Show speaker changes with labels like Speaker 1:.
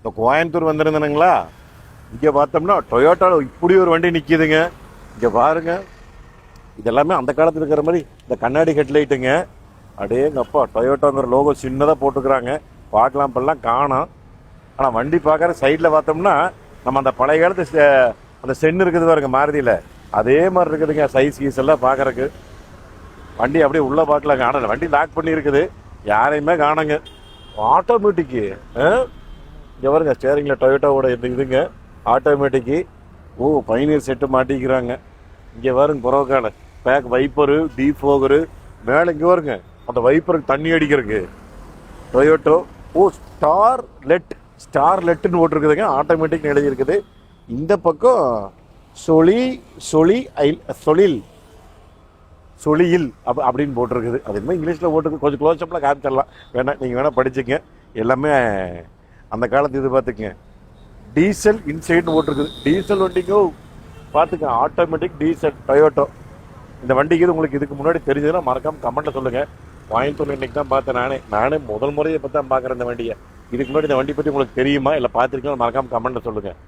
Speaker 1: இப்போ கோயம்புத்தூர் வந்திருந்தனுங்களா, இங்கே பார்த்தோம்னா டொயோட்டாவில் இப்படி ஒரு வண்டி நிற்கிதுங்க. இங்கே பாருங்க, இதெல்லாமே அந்த காலத்தில் இருக்கிற மாதிரி இந்த கண்ணாடி ஹெட்லைட்டுங்க. அடேங்கப்பா, டொயோட்டாங்கிற லோகோ சின்னதாக போட்டுக்கிறாங்க. பார்க்கலாம் இப்பெல்லாம் காணோம். ஆனால் வண்டி பார்க்குற சைடில் பார்த்தோம்னா நம்ம அந்த பழைய காலத்து அந்த சென்னு இருக்குது பாருங்க மாருதியில், அதே மாதிரி இருக்குதுங்க. சைஸ் கீஸ் எல்லாம் பார்க்குறக்கு வண்டி அப்படியே உள்ளே பார்க்கலாங்க. ஆனால் வண்டி லாக் பண்ணி இருக்குது, யாரையுமே காணுங்க. ஆட்டோமேட்டிக்கு இங்கே பாருங்க, ஸ்டேரிங்கில் டொயோட்டாவோட இதுங்க ஆட்டோமேட்டிக்கு. ஓ, பைனியர் செட்டு மாட்டிக்கிறாங்க. இங்கே பாருங்க, புறவுக்கான பேக் வைப்பரு, டீஃபோகரு மேலே. இங்கே பாருங்க, அந்த வைப்பருக்கு தண்ணி அடிக்கிறதுக்கு டொயோட்டோ. ஓ, ஸ்டார்லெட்டுன்னு போட்டிருக்குதுங்க, ஆட்டோமேட்டிக் எழுதியிருக்குது. இந்த பக்கம் சொலியில் அப்படின்னு போட்டிருக்குது. அது என்ன இங்கிலீஷில் போட்டிருக்கு, கொஞ்சம் க்ளோஸ்அப்பில் காமிச்சிடலாம் வேணா, நீங்கள் வேணால் படிச்சுங்க. எல்லாமே அந்த காலத்து இது பார்த்துக்குங்க. டீசல் இன்சைட்னு போட்டிருக்குது. டீசல் வண்டிக்கோ பார்த்துக்க, ஆட்டோமேட்டிக் டீசல் டொயோட்டோ. இந்த வண்டிக்கு இது உங்களுக்கு இதுக்கு முன்னாடி தெரிஞ்சதுன்னா மறக்காமல் கமெண்ட்டில் சொல்லுங்கள். கோயம்புத்தூர் இன்னைக்கு தான் பார்த்தேன். நானே முதல் முறையை பற்றி தான் பார்க்குறேன் இந்த வண்டியை. இதுக்கு முன்னாடி இந்த வண்டி பற்றி உங்களுக்கு தெரியுமா இல்லை பார்த்துருக்கீங்களா, மறக்காமல் கமெண்ட்டில் சொல்லுங்கள்.